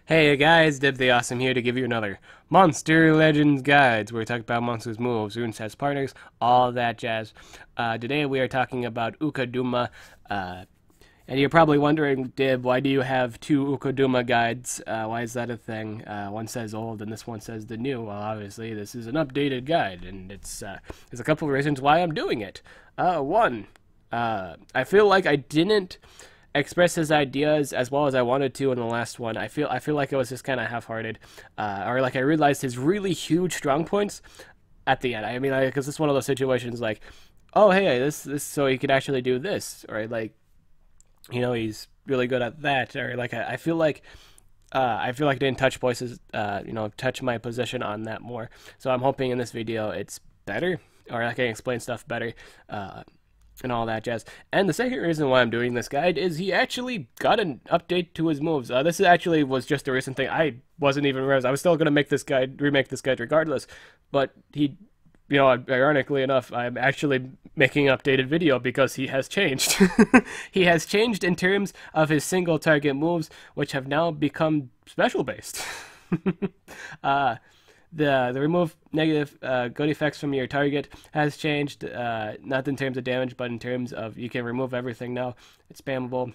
Hey guys, Dib the Awesome here to give you another Monster Legends Guides where we talk about monsters' moves, rune sets, partners, all that jazz. Today we are talking about Ukuduma, and you're probably wondering, Dib, why do you have two Ukuduma guides? Why is that a thing? One says old and this one says the new. Well, obviously this is an updated guide, and there's a couple of reasons why I'm doing it. One, I feel like I didn't express his ideas as well as I wanted to in the last one. I feel like it was just kind of half-hearted, or like I realized his really huge strong points at the end. I mean, because it's one of those situations like, oh hey, this so he could actually do this, or like, he's really good at that, or like I feel like I didn't touch voices, touch my position on that more. So I'm hoping in this video it's better, or I can explain stuff better. And all that jazz. And the second reason why I'm doing this guide is he actually got an update to his moves. This actually was just a recent thing. I wasn't even aware. I was still going to remake this guide regardless. But he, ironically enough, I'm actually making an updated video because he has changed. He has changed in terms of his single target moves, which have now become special based. The remove negative good effects from your target has changed, not in terms of damage, but in terms of you can remove everything now. It's spammable.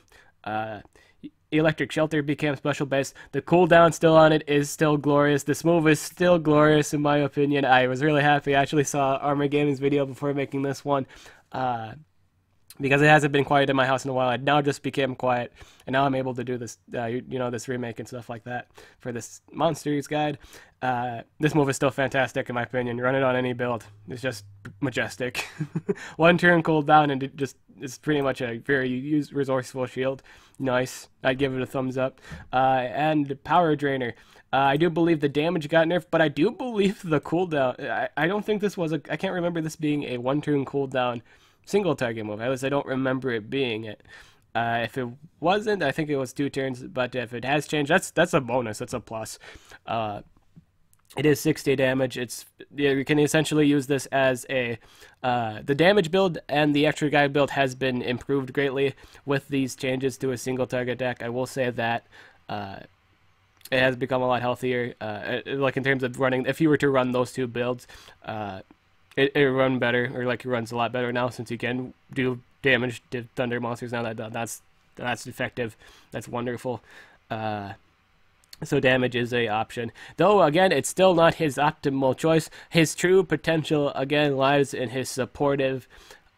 Electric Shelter became special base. The cooldown still on it is still glorious. This move is still glorious in my opinion. I was really happy. I actually saw Armor Gaming's video before making this one. Because it hasn't been quiet in my house in a while. It now just became quiet, and now I'm able to do this, this remake and stuff like that for this Monsters guide. This move is still fantastic in my opinion. Run it on any build. It's just majestic. One turn cooldown, and it's pretty much a very resourceful shield. Nice. I'd give it a thumbs up. And Power Drainer. I do believe the damage got nerfed, but I do believe the cooldown. I don't think this was I can't remember this being a one-turn cooldown single target move. At least I don't remember it being it. If it wasn't, I think it was 2 turns. But if it has changed, that's a bonus. That's a plus. It is 60 damage. You can essentially use this as the damage build, and the extra guide build has been improved greatly with these changes to a single target deck. I will say that it has become a lot healthier. Like in terms of running, if you were to run those two builds, it run better, or like it runs a lot better now since you can do damage to thunder monsters now. That's effective. That's wonderful. So damage is a option, though. Again, it's still not his optimal choice. His true potential again lies in his supportive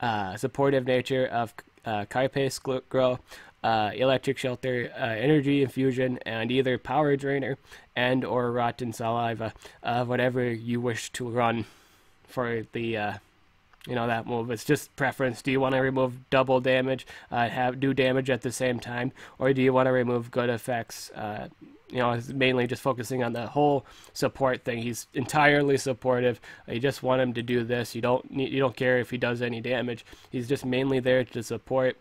nature of Carapace Grow, Electric Shelter, Energy Infusion, and either Power Drainer and or Rotten Saliva, whatever you wish to run for the that move. It's just preference. Do you want to remove double damage, do damage at the same time, or do you want to remove good effects? It's mainly just focusing on the whole support thing. He's entirely supportive. You just want him to do this. You don't care if he does any damage. He's just mainly there to support.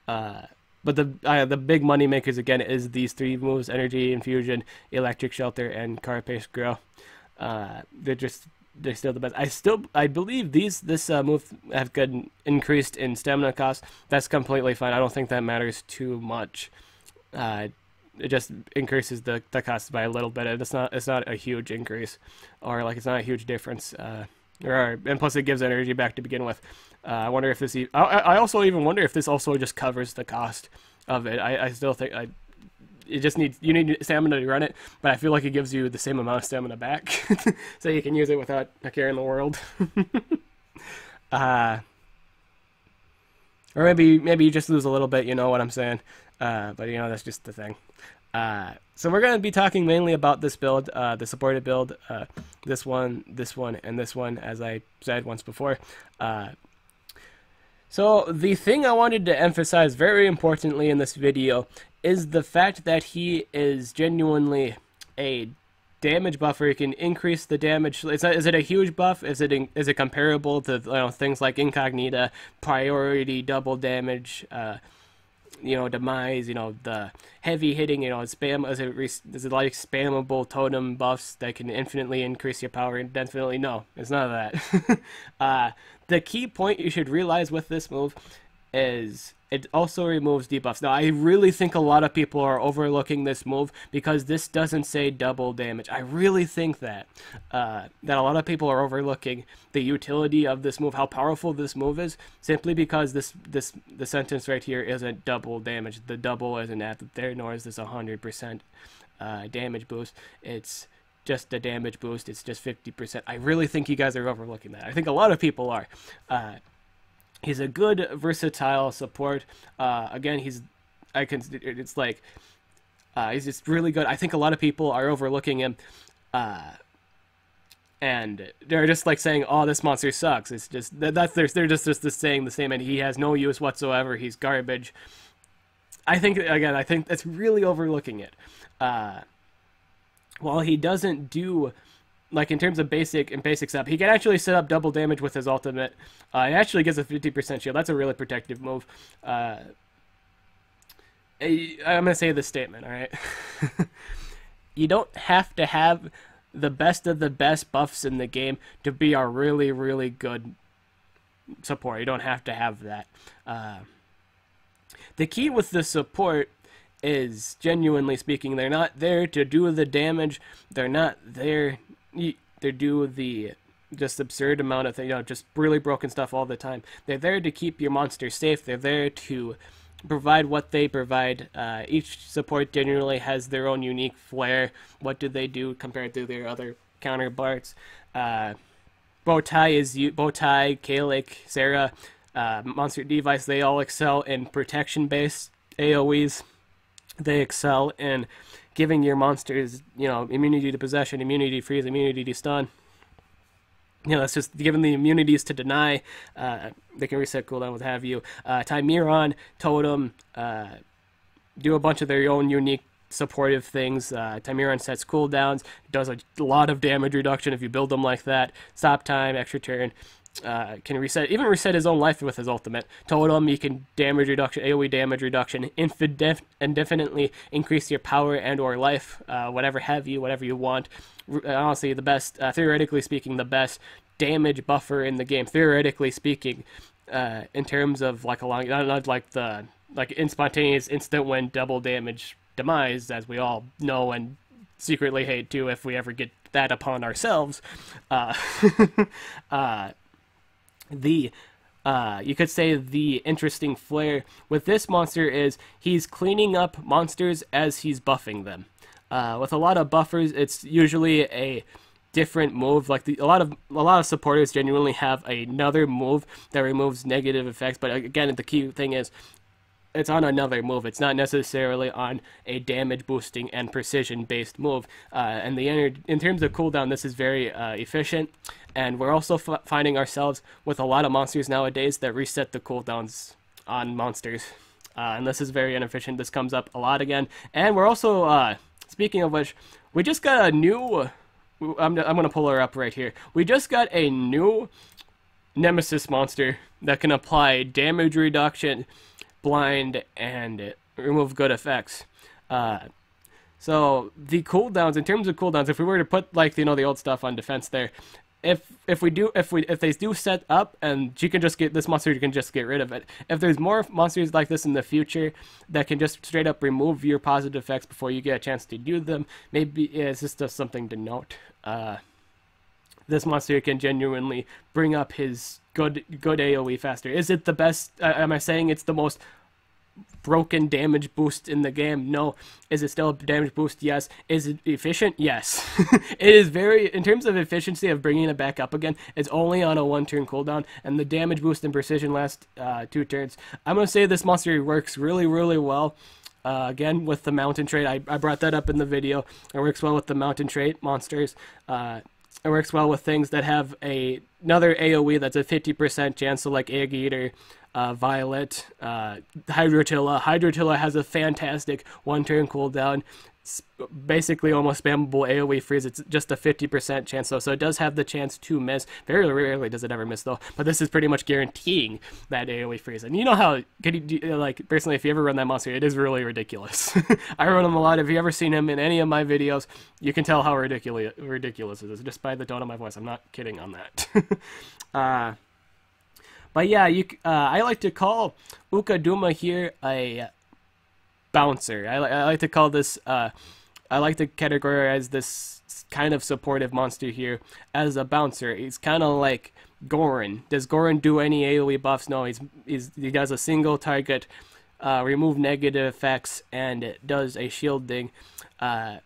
But the big money makers again is these 3 moves: Energy Infusion, Electric Shelter, and Carapace Grow. They're still the best. I believe this move have gotten increased in stamina cost. That's completely fine. I don't think that matters too much. It just increases the cost by a little bit. It's not a huge increase, or like it's not a huge difference. And plus it gives energy back to begin with. I wonder if this. I also even wonder if this also just covers the cost of it. I still think you need stamina to run it, but I feel like it gives you the same amount of stamina back, so you can use it without a care in the world. Or maybe you just lose a little bit. You know what I'm saying? But that's just the thing. So we're going to be talking mainly about this build, the supported build, this one, and this one, as I said once before. So the thing I wanted to emphasize very importantly in this video is the fact that he is genuinely a damage buffer. He can increase the damage. Is it a huge buff? Is it comparable to things like Incognita, Priority, Double Damage, Demise, the heavy hitting, spam? Is it like spammable totem buffs that can infinitely increase your power? No, it's none of that. The key point you should realize with this move is it also removes debuffs. Now, I really think a lot of people are overlooking this move because this doesn't say double damage. I really think that that a lot of people are overlooking the utility of this move, how powerful this move is, simply because the sentence right here isn't double damage. The double isn't added there, nor is this 100% damage boost. It's just a damage boost. It's just 50%. I really think you guys are overlooking that. I think a lot of people are. He's a good versatile support. Again, he's just really good. I think a lot of people are overlooking him, and they're just like saying, "Oh, this monster sucks." It's just they're just saying the same, and he has no use whatsoever. He's garbage. I think that's really overlooking it. While he doesn't do, like, in terms of basic stuff, he can actually set up double damage with his ultimate. It actually gives a 50% shield. That's a really protective move. I'm going to say this statement, all right? You don't have to have the best of the best buffs in the game to be a really, really good support. You don't have to have that. The key with the support is, genuinely speaking, they're not there to do the damage. They're not there... They do the just absurd amount of things, just really broken stuff all the time. They're there to keep your monster safe. They're there to provide what they provide. Each support generally has their own unique flair. What do they do compared to their other counterparts? Bowtie, Kalik, Sarah, Monster Device, they all excel in protection-based AoEs. They excel in giving your monsters, immunity to possession, immunity to freeze, immunity to stun. That's just giving the immunities to deny. They can reset cooldown, what have you. Tymeron, Totem, do a bunch of their own unique supportive things. Tymeron sets cooldowns, does a lot of damage reduction if you build them like that. Stop time, extra turn. Can reset his own life with his ultimate. Totem, you can damage reduction, AoE damage reduction, indefinitely increase your power and or life, whatever you want. Honestly, the best, theoretically speaking, the best damage buffer in the game. Theoretically speaking, in terms of like not like the spontaneous instant win double damage demise, as we all know and secretly hate too if we ever get that upon ourselves. You could say the interesting flair with this monster is he's cleaning up monsters as he's buffing them. With a lot of buffers, it's usually a different move. Like a lot of supporters genuinely have another move that removes negative effects. But again, the key thing is it's on another move. It's not necessarily on a damage boosting and precision based move. And in terms of cooldown, this is very efficient. And we're also finding ourselves with a lot of monsters nowadays that reset the cooldowns on monsters. And this is very inefficient. This comes up a lot again. And we're also, speaking of which, we just got a new... I'm going to pull her up right here. We just got a new Nemesis monster that can apply damage reduction, blind, and remove good effects. So the cooldowns, in terms of cooldowns, if we were to put the old stuff on defense there, if they do set up and this monster, you can just get rid of it. If there's more monsters like this in the future that can just straight up remove your positive effects before you get a chance to do them, maybe it's just something to note. This monster can genuinely bring up his good AoE faster. Is it the best? Am I saying it's the most broken damage boost in the game? No. Is it still a damage boost? Yes. Is it efficient? Yes. It is in terms of efficiency of bringing it back up again, it's only on a 1-turn cooldown, and the damage boost and precision last 2 turns. I'm going to say this monster works really, really well. Again, with the mountain trait, I brought that up in the video. It works well with the mountain trait monsters. It works well with things that have another AoE that's a 50% chance, so like Egg Eater, Violet, Hydrotilla. Hydrotilla has a fantastic 1-turn cooldown. It's basically almost spammable AoE freeze. It's just a 50% chance though, so it does have the chance to miss. Very rarely does it ever miss though, but this is pretty much guaranteeing that AoE freeze. And you know how, personally, if you ever run that monster, it is really ridiculous. I run him a lot. If you ever seen him in any of my videos, you can tell how ridiculous it is just by the tone of my voice. I'm not kidding on that. But yeah, I like to call Ukuduma here a bouncer. I like to call this. I like to categorize this kind of supportive monster here as a bouncer. He's kind of like Gorin. Does Gorin do any AoE buffs? No, he does a single target, remove negative effects, and it does a shielding. The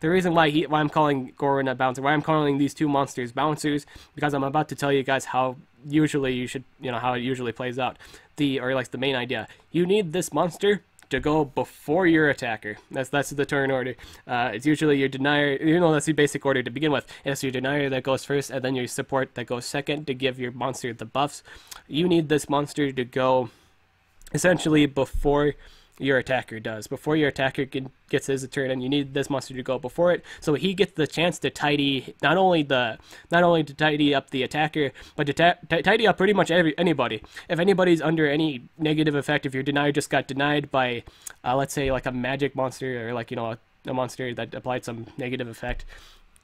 reason why I'm calling Gorin a bouncer, why I'm calling these two monsters bouncers, because I'm about to tell you guys how usually you should, how it usually plays out. Or like the main idea. You need this monster to go before your attacker. That's the turn order. It's usually your denier, that's the basic order to begin with. It's your denier that goes first, and then your support that goes second to give your monster the buffs. You need this monster to go essentially before your attacker does. Before your attacker gets his turn, and you need this monster to go before it, so he gets the chance to tidy not only to tidy up the attacker, but to tidy up pretty much anybody. If anybody's under any negative effect, if your denier just got denied by, let's say like a magic monster, or like a monster that applied some negative effect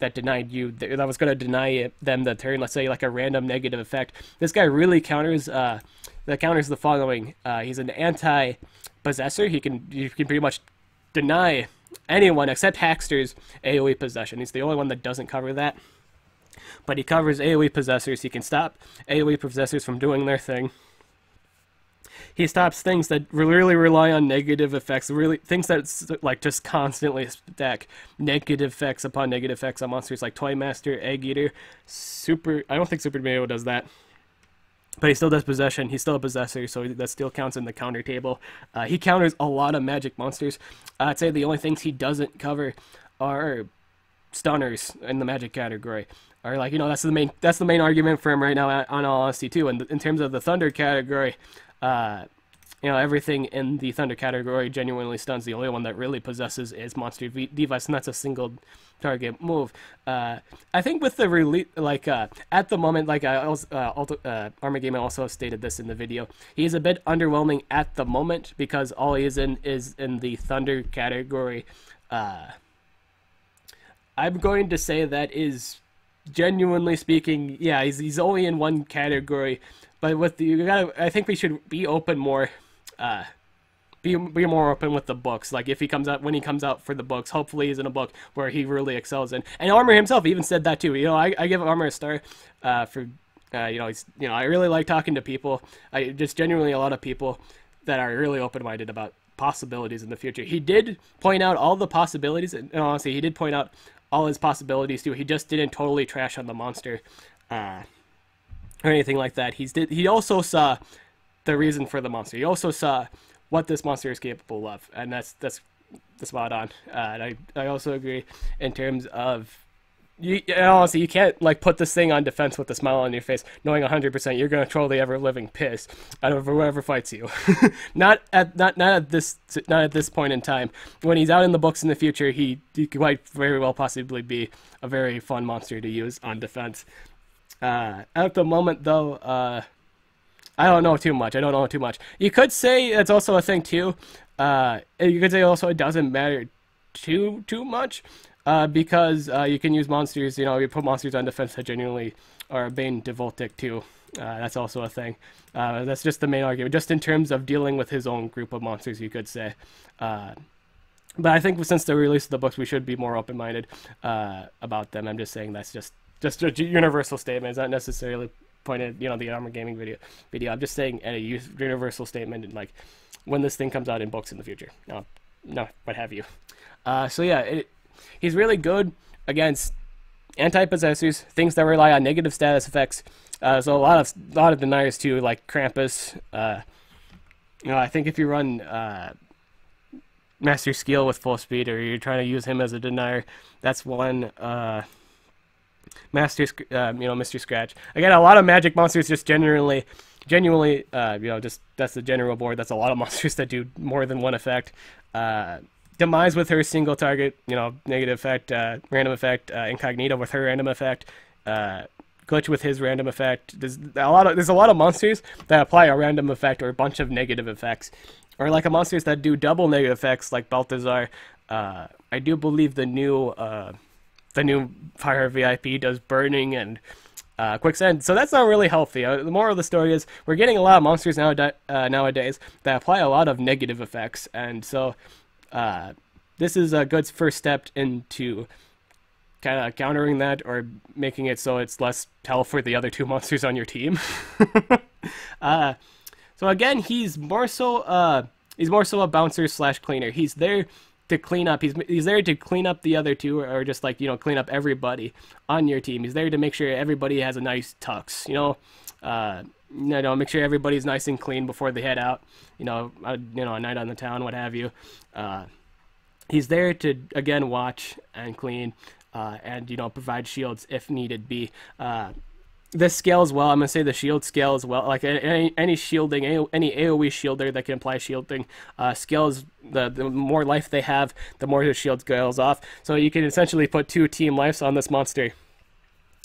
that denied you, that was going to deny them the turn, let's say like a random negative effect. This guy really counters the following. He's an anti-possessor. You can pretty much deny anyone except Hackster's AoE possession. He's the only one that doesn't cover that. But he covers AoE possessors. He can stop AoE possessors from doing their thing. He stops things that really rely on negative effects, things that like just constantly stack negative effects upon negative effects on monsters like Toy Master, Egg Eater, I don't think Super Mario does that. But he still does possession. He's still a possessor, so that still counts in the counter table. He counters a lot of magic monsters. I'd say the only things he doesn't cover are stunners in the magic category. Or like, that's the main argument for him right now, on all honesty too. And in terms of the thunder category, everything in the thunder category genuinely stuns. The only one that really possesses is Monster Device, and that's a single target move. I think with the release, at the moment, Armor Gamer also stated this in the video, he's a bit underwhelming at the moment because all he is in the thunder category. I'm going to say that is, genuinely speaking, yeah, he's only in one category. But I think we should be open more. Be more open with the books. Like when he comes out for the books, hopefully he's in a book where he really excels in. And Armor himself even said that too. I give Armor a star for I really like talking to people. Just genuinely a lot of people that are really open-minded about possibilities in the future. He did point out all the possibilities, and honestly, he did point out all his possibilities too. He just didn't totally trash on the monster. Or anything like that. He also saw the reason for the monster. He also saw what this monster is capable of, and that's spot on. And I also agree in terms of honestly, you can't put this thing on defense with a smile on your face, knowing 100% you're gonna troll the ever living piss out of whoever fights you. not at this point in time. When he's out in the books in the future, he might very well possibly be a very fun monster to use on defense. At the moment, though, I don't know too much. You could say it's also a thing too. You could say also it doesn't matter too much, because you can use monsters. You put monsters on defense that genuinely are Bane to Voltic too. That's also a thing. That's just the main argument, just in terms of dealing with his own group of monsters, you could say. But I think since the release of the books, we should be more open-minded about them. I'm just saying that's just a universal statement. It's not necessarily pointed, the Armor Gaming video. I'm just saying a universal statement, and when this thing comes out in books in the future. No, what have you. So yeah, he's really good against anti-possessors, things that rely on negative status effects. So a lot of deniers too, like Krampus. I think if you run Master Skill with full speed, or you're trying to use him as a denier, that's one. Mr. Scratch. Again, a lot of magic monsters just genuinely, just that's the general board. That's a lot of monsters that do more than one effect. Demise with her single target, negative effect, random effect. Incognito with her random effect. Glitch with his random effect. There's a lot of monsters that apply a random effect or a bunch of negative effects, or monsters that do double negative effects, like Balthazar. I do believe the new Fire VIP does burning and quicksand. So that's not really healthy. The moral of the story is we're getting a lot of monsters nowadays that apply a lot of negative effects, and so this is a good first step into kind of countering that or making it so it's less health for the other two monsters on your team. So again, he's more so a bouncer slash cleaner. He's there to clean up. He's there to clean up the other two, or just like, you know, clean up everybody on your team. He's there to make sure everybody has a nice tux. Make sure everybody's nice and clean before they head out. A night on the town, what have you. He's there to again watch and clean, and provide shields if needed be. This scales well. I'm gonna say the shield scales well. Like any shielding, any AOE shielder that can apply shielding scales. The more life they have, the more the shield scales off. So you can essentially put 2 team lives on this monster,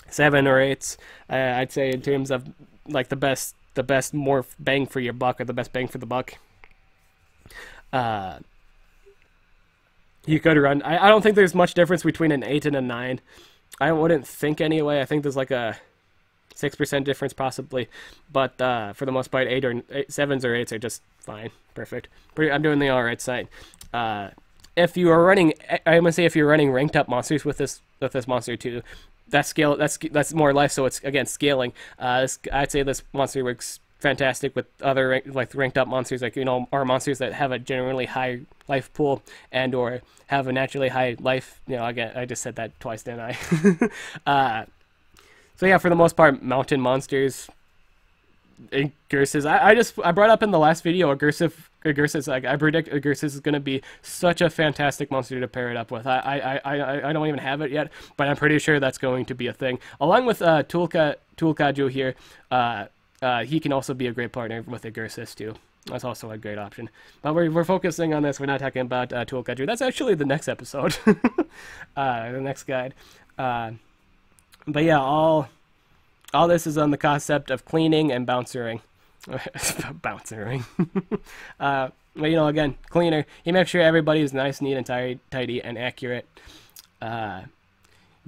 7 or 8. I'd say in terms of like the best more bang for your buck, or the best bang for the buck. You could run. I don't think there's much difference between an 8 and a 9. I wouldn't think anyway. I think there's like a 6% difference possibly, but for the most part, 7s or 8s are just fine, perfect. I'm doing the all right side. If you are running, I'm gonna say if you're running ranked up monsters with this monster too, that's more life, so it's again scaling. I'd say this monster works fantastic with other ranked up monsters, or monsters that have a generally high life pool and or have a naturally high life. Again, I just said that twice, didn't I? So yeah, for the most part, mountain monsters, Agursis. I brought up in the last video Agursis. Like, I predict Agursis is going to be such a fantastic monster to pair it up with. I don't even have it yet, but I'm pretty sure that's going to be a thing. Along with Tulkaju here, he can also be a great partner with Agursis too. That's also a great option. But we're focusing on this. We're not talking about Tulkaju. That's actually the next episode, the next guide. But yeah, all this is on the concept of cleaning and bouncering. Bouncering. But again, cleaner. He makes sure everybody's nice, neat, and tidy, and accurate.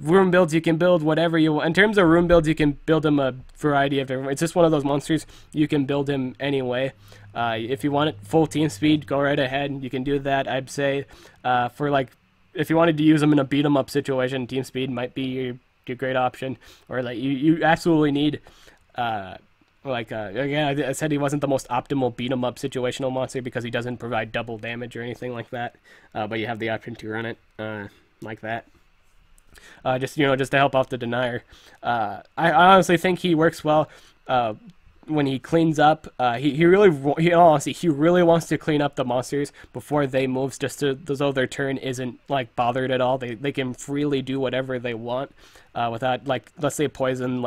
Room builds, you can build whatever you want. In terms of room builds, you can build him a variety of different. It's just one of those monsters. You can build him anyway. If you want it full team speed, go right ahead. You can do that. I'd say if you wanted to use him in a beat 'em up situation, team speed might be your great option. Or you absolutely need again, I said he wasn't the most optimal beat 'em up situational monster because he doesn't provide double damage or anything like that. But you have the option to run it like that. Just to help off the denier. I honestly think he works well when he cleans up. He really wants to clean up the monsters before they move, just so their turn isn't bothered at all. They can freely do whatever they want without let's say poison.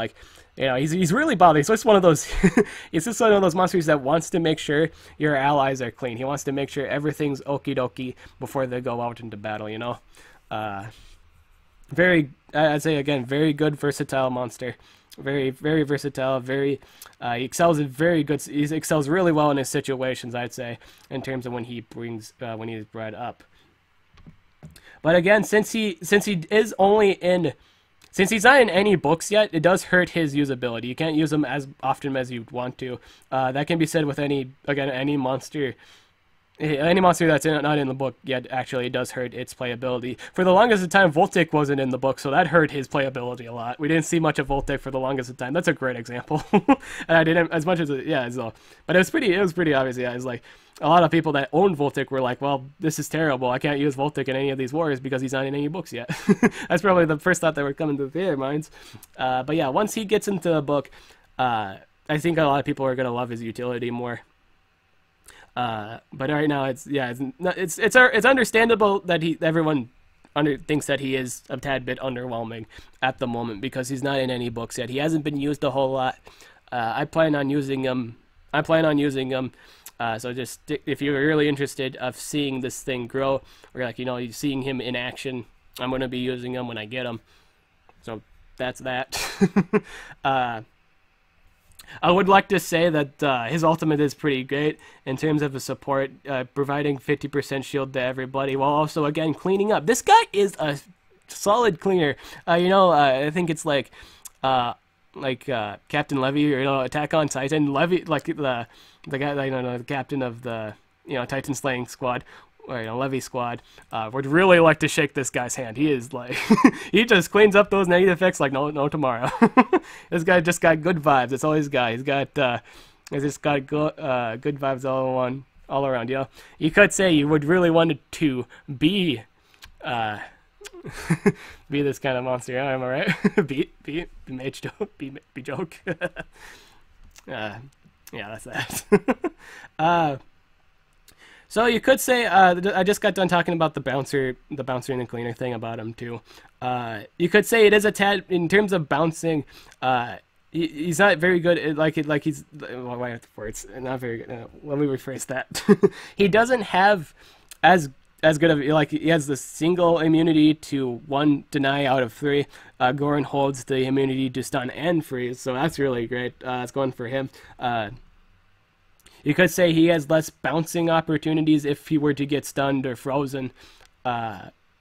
He's really bothered. He's just one of those. He's just one of those monsters that wants to make sure your allies are clean. He wants to make sure everything's okie dokie before they go out into battle. I'd say again, very good versatile monster. Very, very versatile. He excels really well in his situations, I'd say, in terms of when he's bred up. But again, since he's not in any books yet, it does hurt his usability. You can't use him as often as you'd want to. That can be said with any monster. Any monster that's not in the book yet actually does hurt its playability. For the longest of time, Voltic wasn't in the book, so that hurt his playability a lot. We didn't see much of Voltic for the longest of time. That's a great example. And I didn't as much as but it was pretty obvious. Yeah, it's like a lot of people that owned Voltic were like, well, this is terrible. I can't use Voltic in any of these wars because he's not in any books yet. That's probably the first thought that were coming to their minds. But yeah, once he gets into the book, I think a lot of people are gonna love his utility more. But right now, it's understandable that everyone thinks that he is a tad bit underwhelming at the moment because he's not in any books yet. He hasn't been used a whole lot. I plan on using him. So just if you're really interested of seeing this thing grow, or seeing him in action, I'm gonna be using him when I get him. So that's that. I would like to say that his ultimate is pretty great in terms of the support, providing 50% shield to everybody, while also, again, cleaning up. This guy is a solid cleaner. I think it's Captain Levy or Attack on Titan. Levy, like the guy, the captain of the Titan slaying squad, or Levy squad, would really like to shake this guy's hand. He is like he just cleans up those negative effects like no tomorrow. This guy just got good vibes. That's all he's got. He's just got good vibes all around. You could say you would really want to be be this kind of monster. Am I right? be mage joke. Be joke. Yeah, that's that. So you could say I just got done talking about the bouncer and the cleaner thing about him too. You could say it is a tad in terms of bouncing. He's not very good. He's words not very good. Let me rephrase that. He doesn't have as good of he has the single immunity to 1 deny out of 3. Goran holds the immunity to stun and freeze, so that's really great. It's going for him. You could say he has less bouncing opportunities if he were to get stunned or frozen.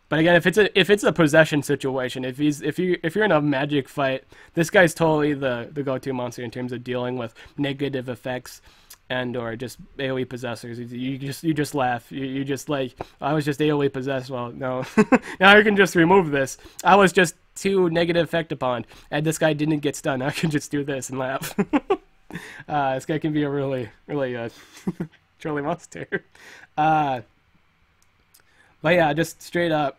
But again, if it's a possession situation, if you're in a magic fight, this guy's totally the go-to monster in terms of dealing with negative effects and or just AoE possessors. You just laugh. You just like, I was just AoE possessed. Well, no. Now I can just remove this. I was just too negative effect upon, and this guy didn't get stunned. I can just do this and laugh. This guy can be a really trolly monster. But yeah, just straight up,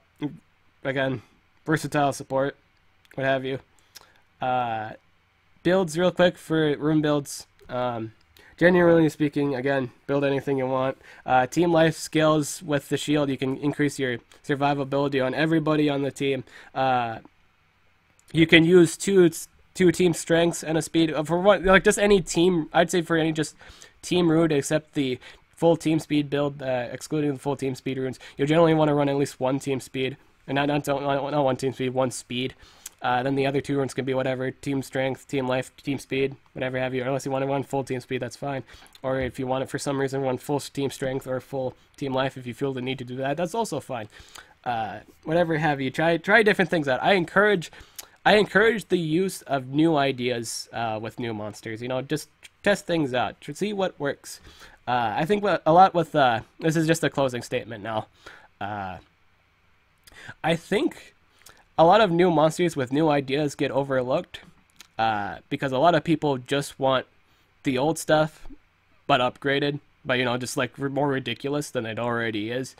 again, versatile support, what have you. Builds real quick for room builds. Generally speaking, again, build anything you want. Team life skills with the shield, you can increase your survivability on everybody on the team. You can use two team strengths and a speed for one, like just any team. I'd say for any just team rune except the full team speed build, excluding the full team speed runes. You generally want to run at least 1 team speed, and not 1 team speed, 1 speed. Then the other 2 runes can be whatever, team strength, team life, team speed, whatever have you. Unless you want to run full team speed, that's fine. Or if you want it for some reason, run full team strength or full team life. If you feel the need to do that, that's also fine. Whatever have you. Try different things out. I encourage the use of new ideas with new monsters. Just test things out to see what works. I think a lot with this is just a closing statement now. I think a lot of new monsters with new ideas get overlooked because a lot of people just want the old stuff but upgraded, but just like more ridiculous than it already is.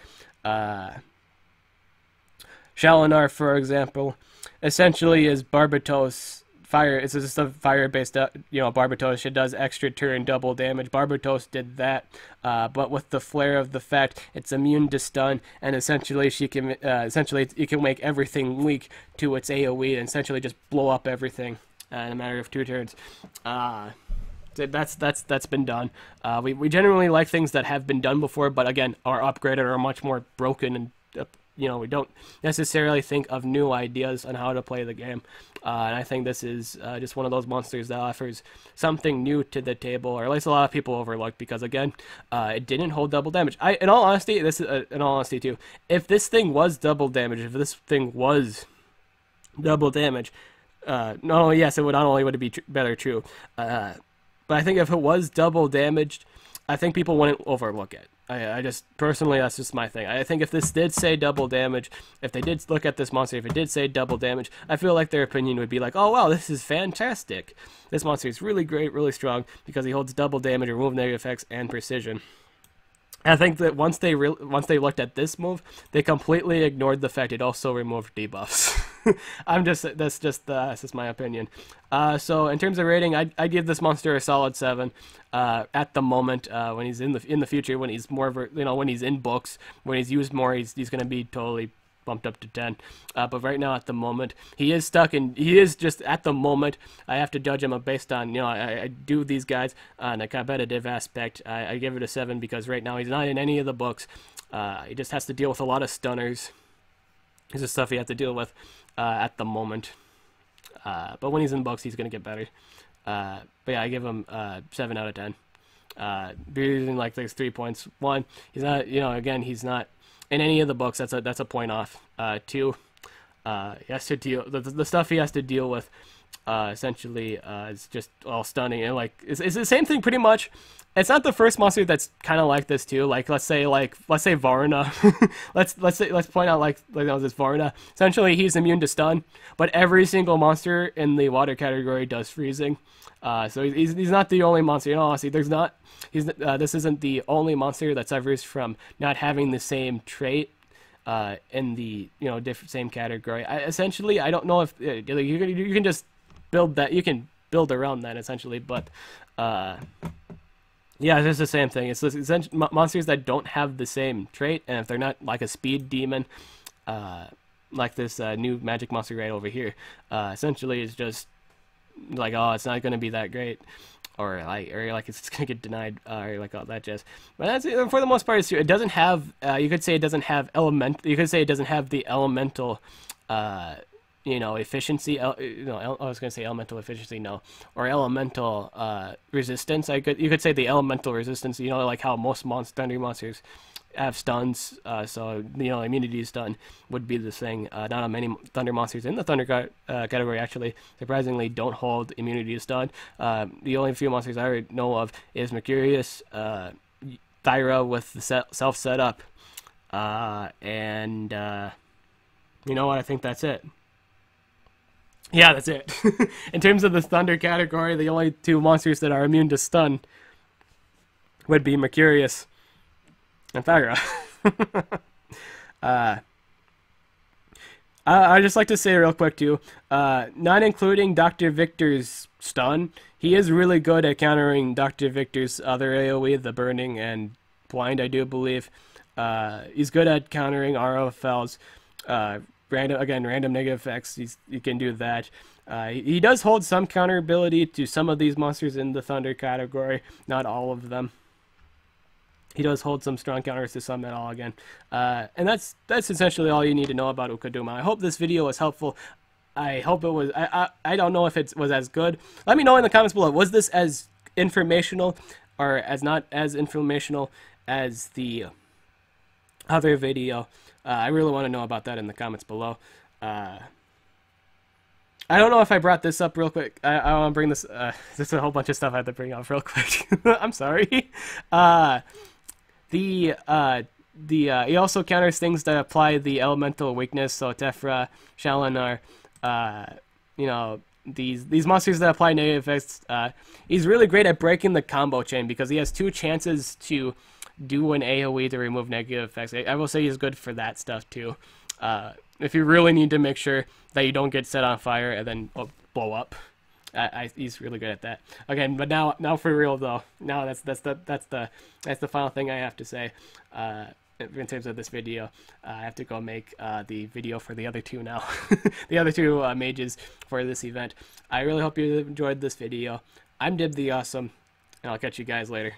Shalinar, for example, essentially is Barbatos fire. It's just a fire-based, Barbatos. It does extra turn double damage. Barbatos did that, but with the flare of the fact it's immune to stun, and essentially she can, it can make everything weak to its AoE and essentially just blow up everything in a matter of 2 turns. That's been done. We generally like things that have been done before, but again, are upgraded or are much more broken and. We don't necessarily think of new ideas on how to play the game. And I think this is just one of those monsters that offers something new to the table, or at least a lot of people overlook, because again, it didn't hold double damage. In all honesty too, if this thing was double damage, no, yes, it would not only would it be better true, but I think if it was double damaged, I think people wouldn't overlook it. I just, personally, that's just my thing. I think if this did say double damage, if they did look at this monster, if it did say double damage, I feel like their opinion would be like, oh, wow, this is fantastic. This monster is really great, really strong, because he holds double damage, remove negative effects, and precision. I think that once they looked at this move, they completely ignored the fact it also removed debuffs. That's just my opinion. So in terms of rating, I give this monster a solid 7. At the moment, when he's in the future, when he's more of a, when he's in books, when he's used more, he's going to be totally bumped up to 10. But right now, at the moment, he is just at the moment, I have to judge him based on, I do these guys on a competitive aspect. I give it a 7 because right now he's not in any of the books. He just has to deal with a lot of stunners. This is stuff he has to deal with at the moment. But when he's in books, he's going to get better. But yeah, I give him 7 out of 10. Reason like there's 3 points. 1, he's not, again, he's not in any of the books. That's a point off. 2, he has to deal the stuff he has to deal with Essentially, it's just all stunning, and like it's the same thing pretty much. It's not the first monster that's kind of like this too. Like let's say Varna. let's point out this Varna. Essentially, he's immune to stun, but every single monster in the water category does freezing. So he's not the only monster. You know, honestly, this isn't the only monster that suffers from not having the same trait in the different same category. Essentially, I don't know if you can just build that. You can build around that essentially, but yeah, it's just the same thing. It's monsters that don't have the same trait, and if they're not like a speed demon, like this new magic monster right over here, essentially it's just like, oh, it's not going to be that great, or like it's going to get denied, or like all that jazz. But that's for the most part. It doesn't have. You could say it doesn't have You could say it doesn't have the elemental. Efficiency. I was gonna say elemental efficiency, no, or elemental resistance. You could say the elemental resistance. Like how most thunder monsters have stuns. So immunity stun would be the thing. Not many thunder monsters in the thunder category actually, surprisingly, don't hold immunity to stun. The only few monsters I know of is Mercurius, Thyra with the self setup, and you know what? I think that's it. Yeah, that's it. In terms of the thunder category, the only two monsters that are immune to stun would be Mercurius and Thyra. I'd just like to say real quick too, not including Dr. Victor's stun, he is really good at countering Dr. Victor's other AoE, the burning and blind, I do believe. He's good at countering ROFLs, random negative effects. You can do that. He does hold some counter ability to some of these monsters in the thunder category, not all of them. He does hold some strong counters to some at all again. And that's essentially all you need to know about Ukuduma. I hope this video was helpful. I hope it was. I don't know if it was as good. Let me know in the comments below. Was this as informational or as not as informational as the other video? I really want to know about that in the comments below. I don't know if I brought this up real quick. I want to bring this. There's a whole bunch of stuff I have to bring up real quick. I'm sorry. He also counters things that apply the elemental weakness. So Tephra, Shalinar, these monsters that apply negative effects. He's really great at breaking the combo chain because he has 2 chances to do an AoE to remove negative effects. I will say he's good for that stuff too. If you really need to make sure that you don't get set on fire and then blow up, he's really good at that. Okay, but now for real though. Now that's the final thing I have to say. In terms of this video, I have to go make the video for the other two now. The other two mages for this event. I really hope you enjoyed this video. I'm Dib the Awesome, and I'll catch you guys later.